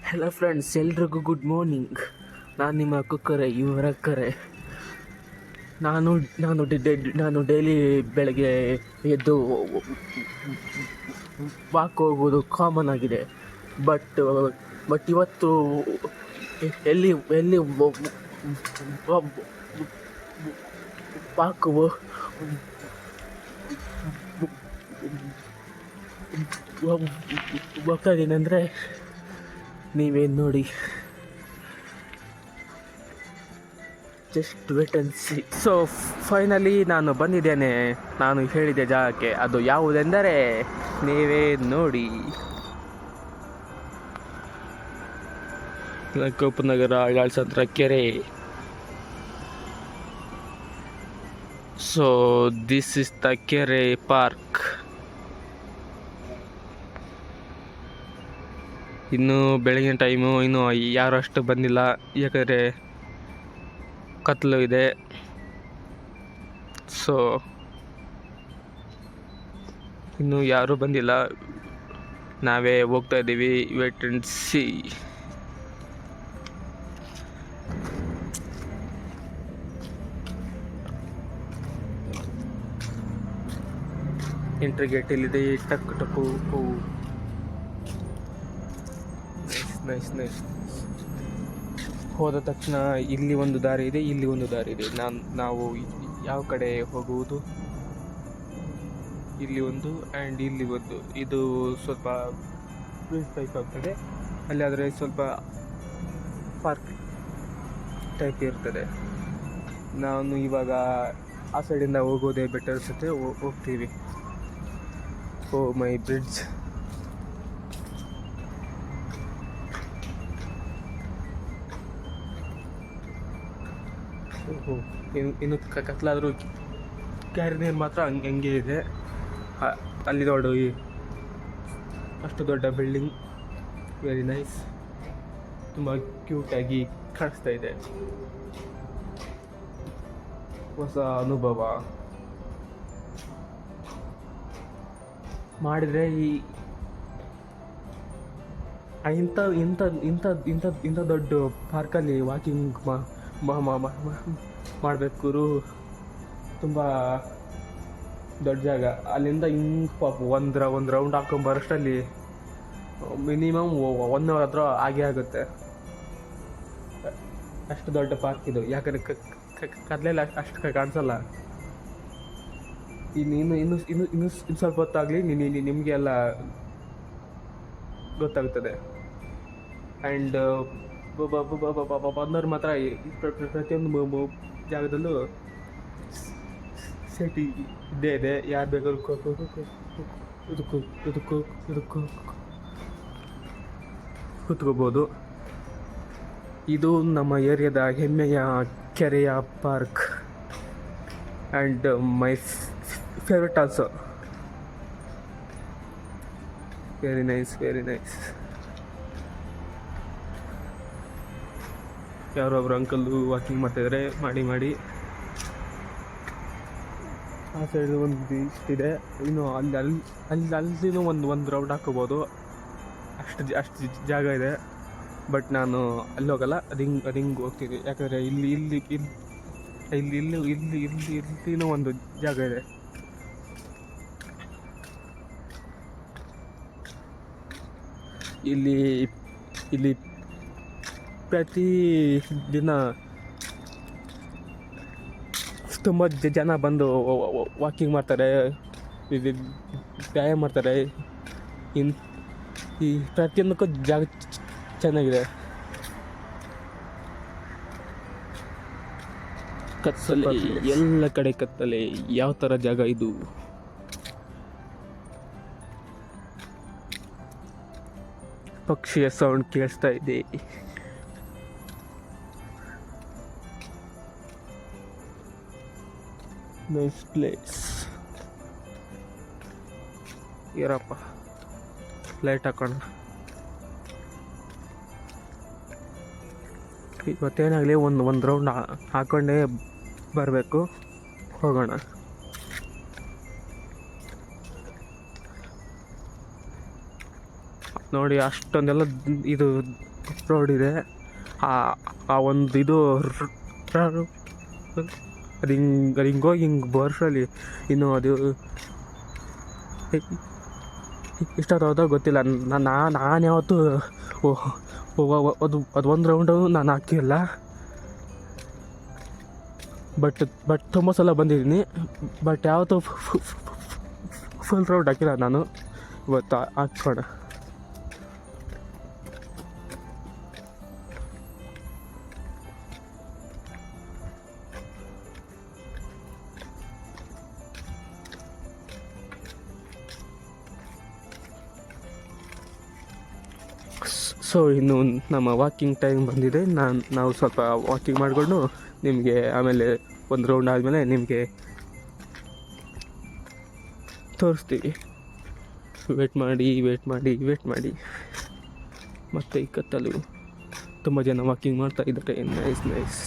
Hello friends, ಎಲ್ರಿಗೂ good morning. ನಾನು ನಿಮ್ಮ ಕುಕ್ಕರೆ ಇವರ ಕರೆ. ನಾನು ನಾನು ನಾನು ಡೈಲಿ ಬೆಳಗ್ಗೆ ಎದ್ದು ವಾಕ್ ಹೋಗೋದು ಕಾಮನ್ ಆಗಿದೆ. ಬಟ್ ಇವತ್ತು ಎಲ್ಲಿ ಎಲ್ಲಿ ವಾಕ್ ಹೋಗ್ತಾ ಇದ್ದೀನಿ ಅಂದರೆ ನೀವೇನು ನೋಡಿ, just wait and see. So finally ನಾನು ಬಂದಿದ್ದೇನೆ ನಾನು ಹೇಳಿದ್ದೆ ಜಾಗಕ್ಕೆ. ಅದು ಯಾವುದೆಂದರೆ ನೀವೇ ನೋಡಿ, ಉಪನಗರ ಆಳ್ಸಂದ್ರ ಕೆರೆ. ಸೊ ದಿಸ್ ಇಸ್ ದ ಕೆರೆ ಪಾರ್ಕ್. ಇನ್ನು ಬೆಳಗಿನ ಟೈಮು, ಇನ್ನು ಯಾರು ಅಷ್ಟು ಬಂದಿಲ್ಲ, ಯಾಕಂದರೆ ಕತ್ಲು ಇದೆ. ಸೊ ಇನ್ನು ಯಾರೂ ಬಂದಿಲ್ಲ, ನಾವೇ ಹೋಗ್ತಾ ಇದ್ದೀವಿ. Wait and see. Entry gate ಇಲ್ಲಿದೆ. ಟಕ್ ಟಕ್ಕು. ನೈಸ್. ಹೋದ ತಕ್ಷಣ ಇಲ್ಲಿ ಒಂದು ದಾರಿ ಇದೆ, ಇಲ್ಲಿ ಒಂದು ದಾರಿ ಇದೆ. ನಾವು ಯಾವ ಕಡೆ ಹೋಗುವುದು? ಇಲ್ಲಿ ಒಂದು ಆ್ಯಂಡ್ ಇಲ್ಲಿ ಒಂದು. ಇದು ಸ್ವಲ್ಪ ಬ್ರಿಡ್ಜ್ ಟೈಪ್ ಆಗ್ತದೆ, ಅಲ್ಲಿ ಆದರೆ ಸ್ವಲ್ಪ ಪಾರ್ಕ್ ಟೈಪ್ ಇರ್ತದೆ. ನಾನು ಇವಾಗ ಆ ಸೈಡಿಂದ ಹೋಗೋದೇ ಬೆಟರ್ ಅನಿಸುತ್ತೆ. ಹೋಗ್ತೀವಿ. ಓ ಮೈ ಬ್ರಿಡ್ಜ್. ಇನ್ನು ಕತ್ಲಾದರೂ ಕ್ಯಾರಿ ನೀರು ಮಾತ್ರ ಹಂಗೆ ಇದೆ. ಅಲ್ಲಿ ನೋಡು, ಅಷ್ಟು ದೊಡ್ಡ ಬಿಲ್ಡಿಂಗ್, ವೆರಿ ನೈಸ್, ತುಂಬ ಕ್ಯೂಟಾಗಿ ಕಾಣಿಸ್ತಾ ಇದೆ. ಹೊಸ ಅನುಭವ ಮಾಡಿದರೆ ಇಂಥ ದೊಡ್ಡ ಪಾರ್ಕಲ್ಲಿ ವಾಕಿಂಗ್ ಮಾಡಬೇಕು. ತುಂಬ ದೊಡ್ಡ ಜಾಗ. ಅಲ್ಲಿಂದ ಒಂದು ರೌಂಡ್ ಹಾಕೊಂಬರೋಷ್ಟರಲ್ಲಿ ಮಿನಿಮಮ್ 1 ಅವರ್ ಹತ್ರ ಆಗೇ ಆಗುತ್ತೆ. ಅಷ್ಟು ದೊಡ್ಡ ಪಾರ್ಕ್ ಇದು. ಯಾಕಂದರೆ ಕತ್ಲೆಲ್ಲ ಅಷ್ಟು ಕಾಣಿಸಲ್ಲ. ಇನ್ನು ಸ್ವಲ್ಪ ಹೊತ್ತಾಗಲಿ ನಿಮಗೆ ಎಲ್ಲ ಗೊತ್ತಾಗ್ತದೆ. ಆ್ಯಂಡ್ ಬಂದವ್ರು ಮಾತ್ರ ಪ್ರತಿಯೊಂದು ಜಾಗದಲ್ಲೂ ಸೀಟ್ ಇದ್ದೇ ಇದೆ. ಯಾರು ಬೇಕಾದ್ರೂ ಕೂತ್ಕೋಬೋದು. ಇದು ನಮ್ಮ ಏರಿಯಾದ ಹೆಮ್ಮೆಯ ಕೆರೆಯ park and my favourite also. Very nice. ಯಾರೊಬ್ರು ಅಂಕಲ್ಲು ವಾಕಿಂಗ್ ಮಾಡ್ತಾಯಿದ್ದಾರೆ. ಮಾಡಿ ಆ ಸೈಡ್ ಒಂದು ಇಷ್ಟಿದೆ. ಇನ್ನು ಅಲ್ಲಿನೂ ಒಂದು ರೌಂಡ್ ಹಾಕೋಬೋದು. ಅಷ್ಟು ಜಾಗ ಇದೆ. ಬಟ್ ನಾನು ಅಲ್ಲಿ ಹೋಗಲ್ಲ, ಅದು ಹಿಂಗೆ ಹೋಗ್ತೀನಿ. ಯಾಕಂದರೆ ಇಲ್ಲಿನೂ ಒಂದು ಜಾಗ ಇದೆ. ಇಲ್ಲಿ ಪ್ರತಿ ದಿನ ತುಂಬ ಜನ ಬಂದು ವಾಕಿಂಗ್ ಮಾಡ್ತಾರೆ, ವ್ಯಾಯಾಮ ಮಾಡ್ತಾರೆ. ಈ ಪ್ರತಿಯೊಂದಕ್ಕೂ ಜಾಗ ಚೆನ್ನಾಗಿದೆ. ಕತ್ತಲೆ, ಎಲ್ಲ ಕಡೆ ಕತ್ತಲೆ. ಯಾವ ಥರ ಜಾಗ ಇದು? ಪಕ್ಷಿಯ ಸೌಂಡ್ ಕೇಳಿಸ್ತಾ ಇದೆ. Nice place. ಇರಪ್ಪ, ಲೈಟ್ ಹಾಕೋಣ. ಇವತ್ತೇನಾಗಲಿ ಒಂದು ರೌಂಡ್ ಹಾಕೊಂಡೇ ಬರಬೇಕು. ಹೋಗೋಣ. ನೋಡಿ, ಅಷ್ಟೊಂದೆಲ್ಲ ಇದು ರೋಡ್ ಇದೆ. ಆ ಒಂದು ಇದು ಅದು ಹಿಂಗೋಗಿ ಹಿಂಗೆ ವರ್ಷಲ್ಲಿ ಇನ್ನು ಅದು ಇಷ್ಟೊತ್ತಾದ ಗೊತ್ತಿಲ್ಲ. ನಾನು ಯಾವತ್ತೂ ಅದು ಒಂದು ರೌಂಡು ನಾನು ಹಾಕಿಲ್ಲ. ಬಟ್ ತುಂಬ ಸಲ ಬಂದಿದ್ದೀನಿ. ಬಟ್ ಯಾವತ್ತೂ ಫುಲ್ ರೌಂಡ್ ಹಾಕಿಲ್ಲ ನಾನು. ಇವತ್ತು ಹಾಕ್ಸೋಣ. ಸೊ ಇನ್ನು ನಮ್ಮ ವಾಕಿಂಗ್ ಟೈಮ್ ಬಂದಿದೆ. ನಾವು ಸ್ವಲ್ಪ ವಾಕಿಂಗ್ ಮಾಡಿಕೊಂಡು ನಿಮಗೆ ಆಮೇಲೆ ಒಂದು ರೌಂಡ್ ಆದಮೇಲೆ ನಿಮಗೆ ತೋರಿಸ್ತೀವಿ. ವೇಟ್ ಮಾಡಿ ಮತ್ತು ಈ ಕತ್ತಲು ತುಂಬ ಜನ ವಾಕಿಂಗ್ ಮಾಡ್ತಾ ಇದ್ದಾರೆ. ನೈಸ್.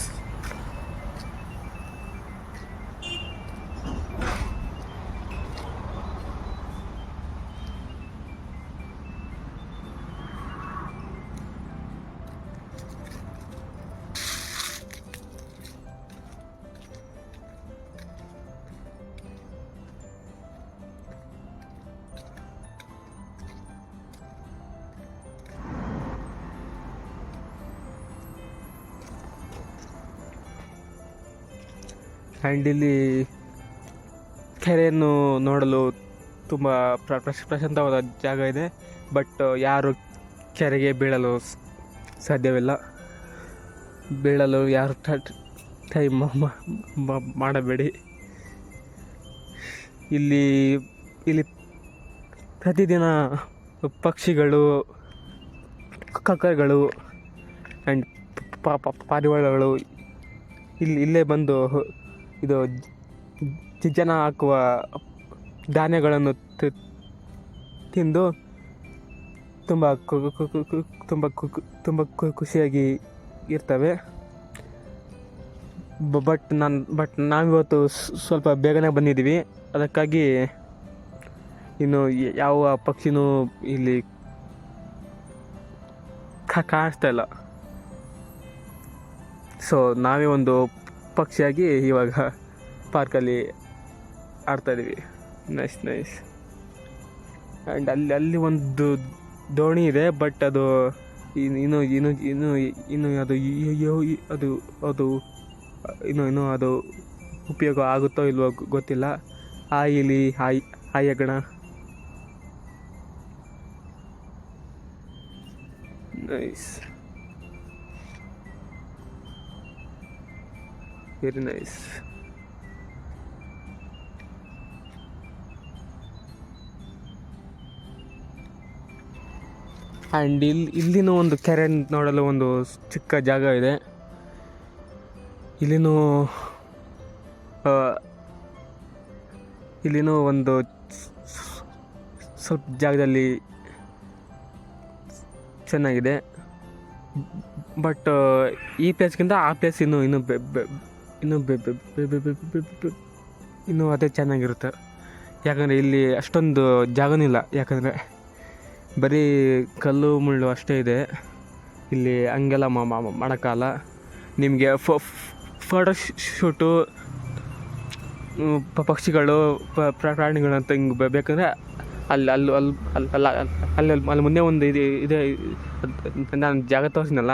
ಆ್ಯಂಡ್ ಇಲ್ಲಿ ಕೆರೆಯನ್ನು ನೋಡಲು ತುಂಬ ಪ್ರಶಾಂತವಾದ ಜಾಗ ಇದೆ. ಬಟ್ ಯಾರು ಕೆರೆಗೆ ಬೀಳಲು ಸಾಧ್ಯವಿಲ್ಲ. ಬೀಳಲು ಯಾರು ಟ್ರೈ ಮಾಡಬೇಡಿ. ಇಲ್ಲಿ ಪ್ರತಿದಿನ ಪಕ್ಷಿಗಳು, ಕಕ್ಕಗಳು ಆ್ಯಂಡ್ ಪಾರಿವಾಳಗಳು ಇಲ್ಲೇ ಬಂದು ಇದು ಜನ ಹಾಕುವ ಧಾನ್ಯಗಳನ್ನು ತಿಂದು ತುಂಬ ಖುಷಿಯಾಗಿ ಇರ್ತವೆ. ಬಟ್ ನಾವಿವತ್ತು ಸ್ವಲ್ಪ ಬೇಗನೆ ಬಂದಿದ್ದೀವಿ. ಅದಕ್ಕಾಗಿ ಇನ್ನು ಯಾವ ಪಕ್ಷಿನೂ ಇಲ್ಲಿ ಕಾಣಿಸ್ತಾ ಇಲ್ಲ. ಸೊ ನಾವೇ ಒಂದು ಪಕ್ಷಿಯಾಗಿ ಇವಾಗ ಪಾರ್ಕಲ್ಲಿ ಆಡ್ತಾಯಿದ್ದೀವಿ. ನೈಸ್. ಆ್ಯಂಡ್ ಅಲ್ಲಿ ಒಂದು ದೋಣಿ ಇದೆ. ಬಟ್ ಅದು ಇನ್ನು ಅದು ಉಪಯೋಗ ಆಗುತ್ತೋ ಇಲ್ವೋ ಗೊತ್ತಿಲ್ಲ. ಹಾಯ್ ಅಗಣ. Nice, very nice. ಆ್ಯಂಡ್ ಇಲ್ಲಿನೂ ಒಂದು ಕೆರೆ ನೋಡಲು ಒಂದು ಚಿಕ್ಕ ಜಾಗ ಇದೆ. ಇಲ್ಲಿನೂ ಒಂದು ಸ್ವಲ್ಪ ಜಾಗದಲ್ಲಿ ಚೆನ್ನಾಗಿದೆ. ಬಟ್ ಈ ಪ್ಲೇಸ್ಗಿಂತ ಆ ಪ್ಲೇಸ್ ಇನ್ನೂ ಅದೇ ಚೆನ್ನಾಗಿರುತ್ತೆ. ಯಾಕಂದರೆ ಇಲ್ಲಿ ಅಷ್ಟೊಂದು ಜಾಗನೂ ಇಲ್ಲ. ಯಾಕಂದರೆ ಬರೀ ಕಲ್ಲು ಮುಳ್ಳು ಅಷ್ಟೇ ಇದೆ. ಇಲ್ಲಿ ಹಂಗೆಲ್ಲ ಮಾಡೋಕ್ಕಾಗಲ್ಲ. ನಿಮಗೆ ಫೋಟೋ ಶೂಟು, ಪಕ್ಷಿಗಳು, ಪ್ರಾಣಿಗಳು ಅಂತ ಹಿಂಗೆ ಬೇಕಂದರೆ ಅಲ್ಲಿ ಮುಂದೆ ಒಂದು ಇದೆ. ನಾನು ಜಾಗ ತೋರಿಸಿನಲ್ಲ,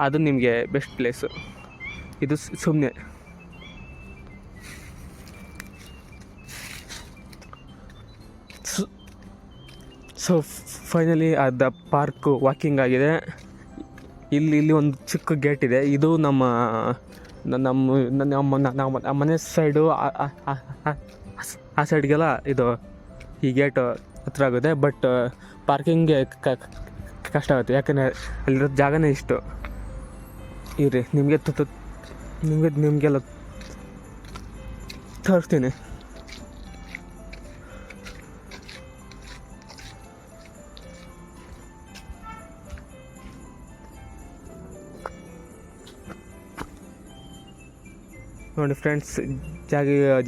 ಅದು ನಿಮಗೆ ಬೆಸ್ಟ್ ಪ್ಲೇಸು. ಇದು ಸುಮ್ಮನೆ ಸೊ ಫೈನಲಿ ಅದ ಪಾರ್ಕು ವಾಕಿಂಗ್ ಆಗಿದೆ. ಇಲ್ಲಿ ಒಂದು ಚಿಕ್ಕ ಗೇಟ್ ಇದೆ. ಇದು ನಮ್ಮ ಮನೆ ಸೈಡು ಆ ಸೈಡ್ಗೆಲ್ಲ ಇದು ಈ ಗೇಟ್ ಹತ್ರ ಆಗುತ್ತೆ. ಬಟ್ ಪಾರ್ಕಿಂಗ್ಗೆ ಕಷ್ಟ ಆಗುತ್ತೆ. ಯಾಕಂದರೆ ಅಲ್ಲಿರೋ ಜಾಗನೇ ಇಷ್ಟು. ಇರಿ ನಿಮಗೆಲ್ಲ ತೋರಿಸ್ತೀನಿ. ನೋಡಿ ಫ್ರೆಂಡ್ಸ್,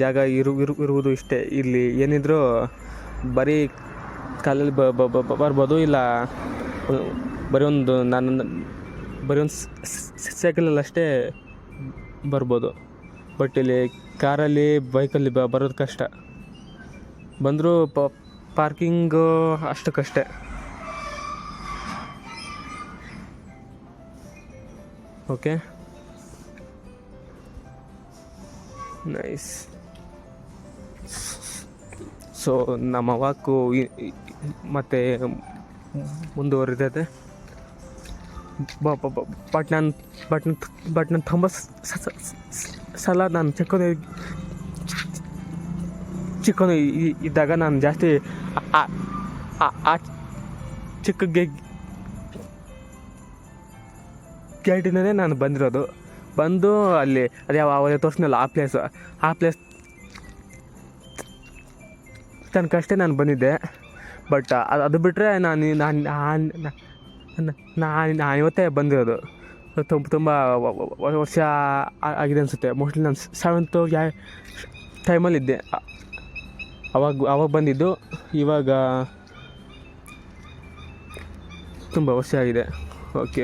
ಜಾಗ ಇರುವುದು ಇಷ್ಟೇ. ಇಲ್ಲಿ ಏನಿದ್ರು ಬರೀ ಕಾಲಲ್ಲಿ ಬರ್ಬೋದು, ಇಲ್ಲ ಬರೀ ಒಂದು ಸೈಕಲಲ್ಲಿ ಅಷ್ಟೇ ಬರ್ಬೋದು. ಬಟ್ ಇಲ್ಲಿ ಕಾರಲ್ಲಿ ಬೈಕಲ್ಲಿ ಬರೋದು ಕಷ್ಟ. ಬಂದರೂ ಪಾರ್ಕಿಂಗು ಅಷ್ಟಕ್ಕಷ್ಟೇ. Okay, nice. ಸೊ ನಮ್ಮ ವಾಕು ಮತ್ತೆ ಮುಂದುವರಿತೈತೆ. ಬಟ್ ನಾನು ತುಂಬ ಸಲ ನಾನು ಚಿಕ್ಕವನು ಇದ್ದಾಗ ನಾನು ಜಾಸ್ತಿ ಆ ಚಿಕ್ಕ ಗೇಟಿನೇ ನಾನು ಬಂದು ಅಲ್ಲಿ ಅದೇ ತೋರಿಸ್ನಲ್ಲ ಆ ಪ್ಲೇಸ್ ತನಕಷ್ಟೇ ನಾನು ಬಂದಿದ್ದೆ. ಬಟ್ ಅದು ಬಿಟ್ಟರೆ ನಾನು ಇವತ್ತೇ ಬಂದಿರೋದು. ತುಂಬ ವರ್ಷ ಆಗಿದೆ ಅನಿಸುತ್ತೆ. ಮೋಸ್ಟ್ಲಿ ನಾನು 7th ಟೈಮಲ್ಲಿದ್ದೆ ಅವಾಗ ಬಂದಿದ್ದು. ಇವಾಗ ತುಂಬ ವರ್ಷ ಆಗಿದೆ. Okay,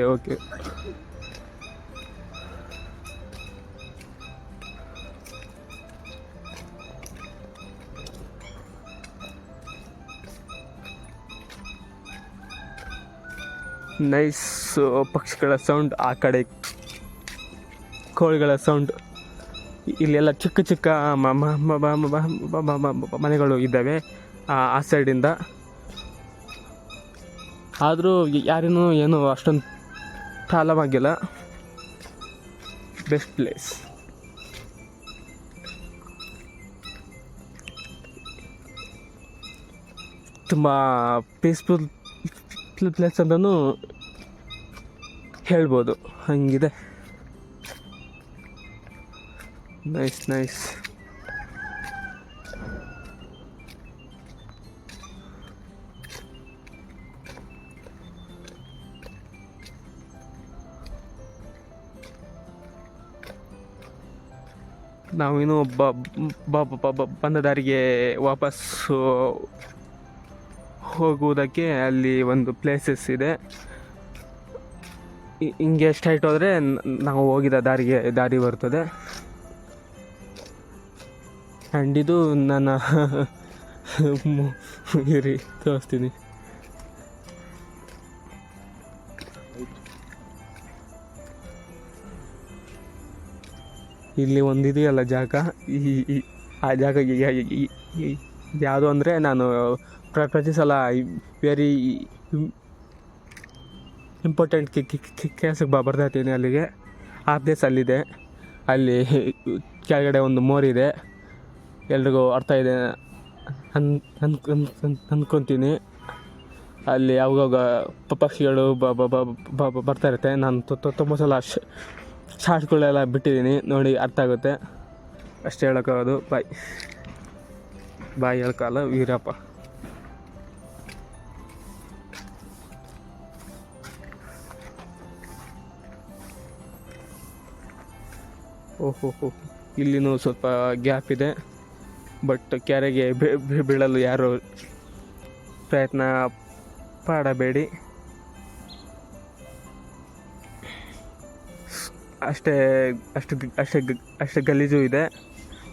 nice. ಪಕ್ಷಿಗಳ ಸೌಂಡ್, ಆ ಕಡೆ ಕೋಳಿಗಳ ಸೌಂಡ್. ಇಲ್ಲೆಲ್ಲ ಚಿಕ್ಕ ಮನೆಗಳು ಇದ್ದಾವೆ ಆ ಸೈಡಿಂದ. ಆದರೂ ಯಾರೇನೂ ಏನೂ ಅಷ್ಟೊಂದು ಪ್ರಾಬ್ಲಮ್ ಆಗಿಲ್ಲ. Best place. ತುಂಬ ಪೀಸ್ಫುಲ್ ಪ್ಲೇಸ್ ಅಂತಲೂ ಹೇಳ್ಬೋದು, ಹಂಗಿದೆ. ನೈಸ್. ನಾವಿನ್ನು ಬಂದ ದಾರಿಗೆ ವಾಪಸ್ಸು ಹೋಗುವುದಕ್ಕೆ ಅಲ್ಲಿ ಒಂದು ಪ್ಲೇಸಸ್ ಇದೆ. ಹಿಂಗೆ ಸ್ಟ್ರೈಟ್ ಹೋದರೆ ನಾವು ಹೋಗಿದ್ದ ದಾರಿ ಬರ್ತದೆ. ಆ್ಯಂಡ್ ಇದು ನನ್ನ ಇರಿ ತೋರಿಸ್ತೀನಿ. ಇಲ್ಲಿ ಒಂದಿದೆಯಲ್ಲ ಜಾಗ, ಆ ಜಾಗ ಯಾವುದು ಅಂದರೆ ನಾನು ಪ್ರತಿ ಸಲ ವೆರಿ ಇಂಪಾರ್ಟೆಂಟ್ ಕೆಲಸಕ್ಕೆ ಬರ್ತಾಯಿದ್ದೀನಿ ಅಲ್ಲಿಗೆ. ಆ ಪ್ಲೇಸ್ ಅಲ್ಲಿದೆ. ಅಲ್ಲಿ ಕೆಳಗಡೆ ಒಂದು ಮೋರಿದೆ. ಎಲ್ರಿಗೂ ಅರ್ಥ ಇದೆ ಅಂದ್ಕೊತೀನಿ. ಅಲ್ಲಿ ಯಾವಾಗ ಪಕ್ಷಿಗಳು ಬರ್ತಾ ಇರುತ್ತೆ. ನಾನು ತುಂಬ ಸಲ ಶಾರ್ಟ್ಗಳೆಲ್ಲ ಬಿಟ್ಟಿದ್ದೀನಿ, ನೋಡಿ ಅರ್ಥ ಆಗುತ್ತೆ. ಅಷ್ಟೇ ಹೇಳೋಕ್ಕಾಗೋದು. ಬಾಯ್ ಹೇಳ್ಕಲ್ಲ ವೀರಪ್ಪ. ಓಹೋ, ಇಲ್ಲಿನೂ ಸ್ವಲ್ಪ ಗ್ಯಾಪ್ ಇದೆ. ಬಟ್ ಕೆರೆಗೆ ಬೀಳಲು ಯಾರು ಪ್ರಯತ್ನ ಪಡಬೇಡಿ. ಅಷ್ಟೇ ಗಲೀಜು ಇದೆ.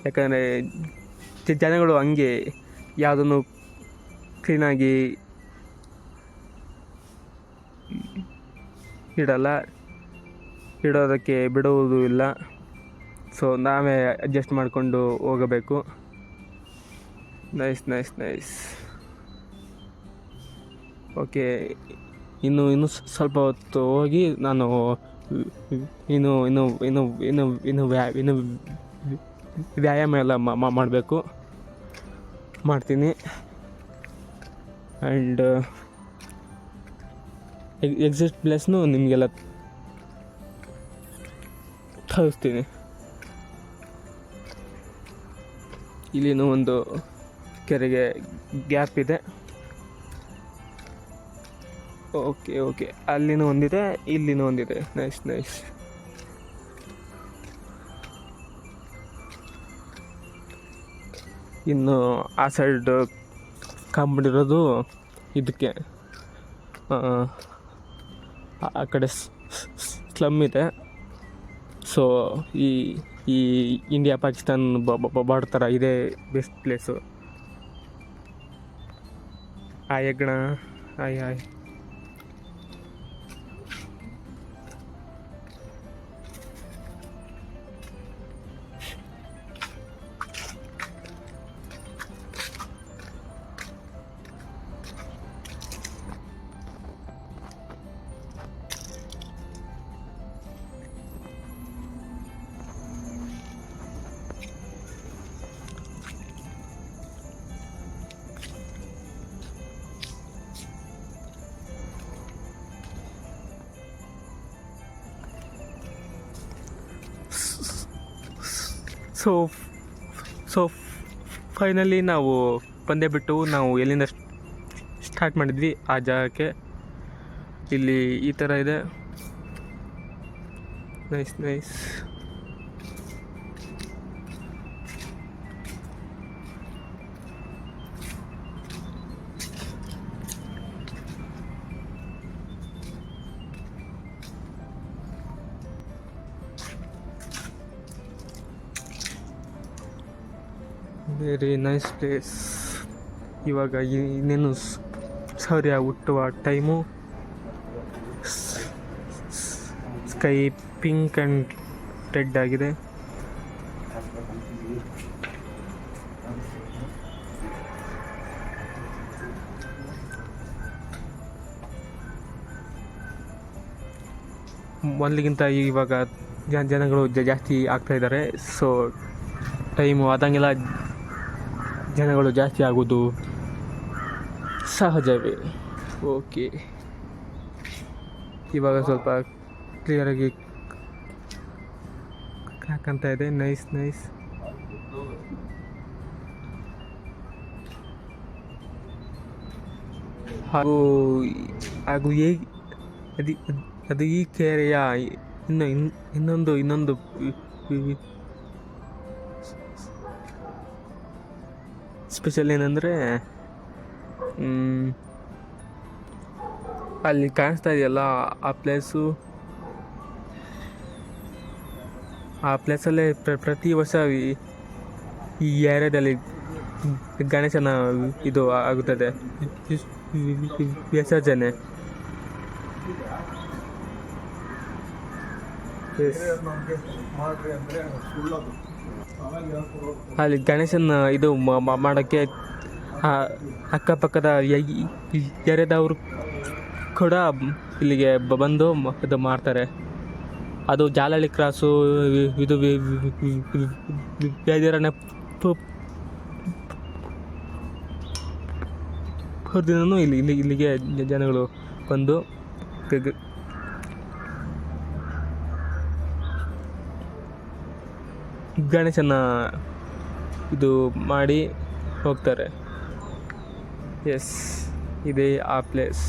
ಯಾಕಂದರೆ ಜನಗಳು ಹಂಗೆ ಯಾವುದನ್ನು ಕ್ಲೀನಾಗಿ ಇಡೋದಕ್ಕೆ ಬಿಡುವುದೂ ಇಲ್ಲ. ಸೊ ನಾವೇ ಅಡ್ಜಸ್ಟ್ ಮಾಡಿಕೊಂಡು ಹೋಗಬೇಕು. ನೈಸ್. ಓಕೆ, ಇನ್ನು ಸ್ವಲ್ಪ ಹೊತ್ತು ಹೋಗಿ ನಾನು ಇನ್ನು ವ್ಯಾಯಾಮ ಎಲ್ಲ ಮಾಡ್ತೀನಿ. ಆ್ಯಂಡ್ ಎಕ್ಸಿಟ್ ಪ್ಲೇಸ್ನು ನಿಮಗೆಲ್ಲ ತೋರಿಸ್ತೀನಿ. ಇಲ್ಲಿನೂ ಒಂದು ಕೆರೆಗೆ ಗ್ಯಾಪ್ ಇದೆ. ಓಕೆ, ಅಲ್ಲಿನೂ ಒಂದಿದೆ, ಇಲ್ಲಿನೂ ಒಂದಿದೆ. ನೈಸ್. ಇನ್ನು ಆ ಸೈಡ್ ಕಾಂಬಿಡಿರೋದು ಇದಕ್ಕೆ ಆ ಕಡೆ ಸ್ಲಮ್ ಇದೆ. ಸೊ ಈ ಈ ಇಂಡಿಯಾ ಪಾಕಿಸ್ತಾನ್ ಬಾರ್ಡರ್ ಥರ ಇದೇ ಬೆಸ್ಟ್ ಪ್ಲೇಸು. ಆಯ್ ಹೆಗ್ಗಣ, ಆಯ್ ಆಯ್. ಸೊ ಫೈನಲಿ ನಾವು ಪಂದ್ಯ ಬಿಟ್ಟು ನಾವು ಎಲ್ಲಿಂದ ಸ್ಟಾರ್ಟ್ ಮಾಡಿದ್ವಿ ಆ ಜಾಗಕ್ಕೆ ಇಲ್ಲಿ ಈ ಥರ ಇದೆ. Nice nice. Very nice place. ಇವಾಗ ಇನ್ನೇನು ಸೂರ್ಯ ಹುಟ್ಟುವ time. Sky pink and red ಆಗಿದೆ. ಮೊದಲಿಗಿಂತ ಇವಾಗ ಜನಗಳು ಜಾಸ್ತಿ ಆಗ್ತಾ ಇದ್ದಾರೆ. ಸೊ ಟೈಮು ಆದಂಗೆಲ್ಲ ಜನಗಳು ಜಾಸ್ತಿ ಆಗೋದು ಸಹಜವೇ. ಓಕೆ, ಇವಾಗ ಸ್ವಲ್ಪ ಕ್ಲಿಯರಾಗಿ ಕಾಣ್ತಾ ಇದೆ. Nice nice. ಹಾಗೂ ಹಾಗೂ ಅದು ಈ ಕೆರೆಯ ಇನ್ನೊಂದು ಸ್ಪೆಷಲ್ ಏನಂದರೆ ಅಲ್ಲಿ ಕಾಣಿಸ್ತಾ ಇದೆಯಲ್ಲ ಆ ಪ್ಲೇಸಲ್ಲೇ ಪ್ರತಿ ವರ್ಷ ಈ ಏರಿಯಾದಲ್ಲಿ ಗಣೇಶನ ಇದು ಆಗುತ್ತದೆ, ವಿಸರ್ಜನೆ. ಅಲ್ಲಿ ಗಣೇಶನ ಇದು ಮಾಡೋಕ್ಕೆ ಅಕ್ಕಪಕ್ಕದ ಏರಿಯಾದವರು ಕೂಡ ಇಲ್ಲಿಗೆ ಬಂದು ಇದು ಮಾಡ್ತಾರೆ. ಅದು ಜಾಲಹಳ್ಳಿ ಕ್ರಾಸು, ಇದು ಬೇದಿರಣ್ಯ ದಿನವೂ ಇಲ್ಲಿಗೆ ಜನಗಳು ಬಂದು ಗಣೇಶನ ಇದು ಮಾಡಿ ಹೋಗ್ತಾರೆ. ಎಸ್, ಇದೇ ಆ ಪ್ಲೇಸ್.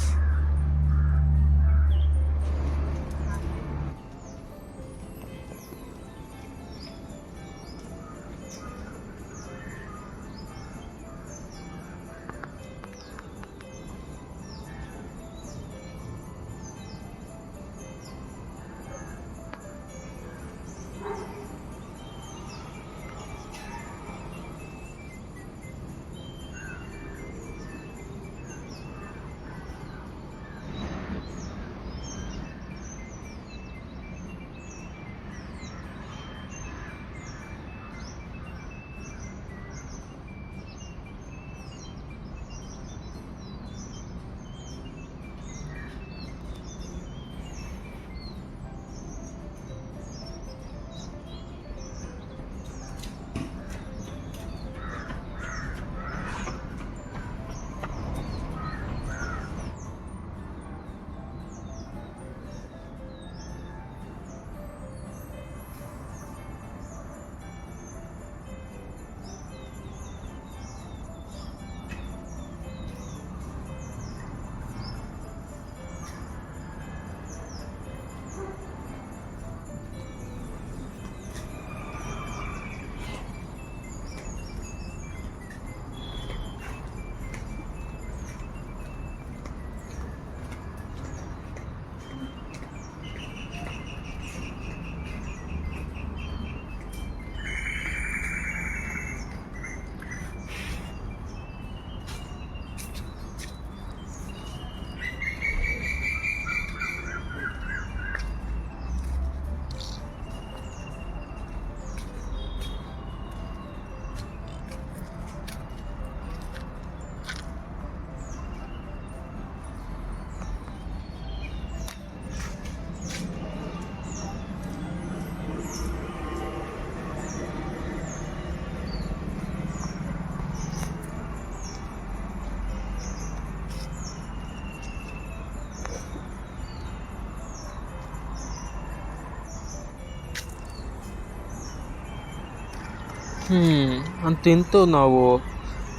ಅಂತೂ ಇಂತೂ ನಾವು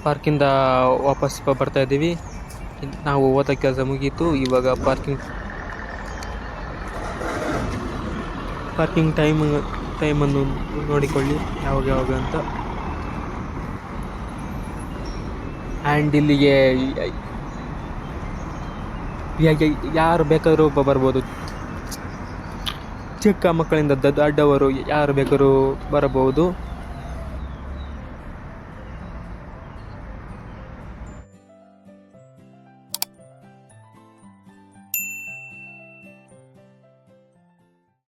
ಪಾರ್ಕಿಂದ ವಾಪಸ್ ಬರ್ತಾ ಇದ್ದೀವಿ. ನಾವು ಹೋದ ಕೆಲಸ ಮುಗೀತು. ಇವಾಗ ಪಾರ್ಕಿಂಗ್ ಟೈಮನ್ನು ನೋಡಿಕೊಳ್ಳಿ ಯಾವಾಗ ಅಂತ. ಆ್ಯಂಡ್ ಇಲ್ಲಿಗೆ ಯಾರು ಬೇಕಾದರೂ ಬರ್ಬೋದು. ಚಿಕ್ಕ ಮಕ್ಕಳಿಂದ ದೊಡ್ಡವರು ಯಾರು ಬೇಕಾದ್ರೂ ಬರಬಹುದು.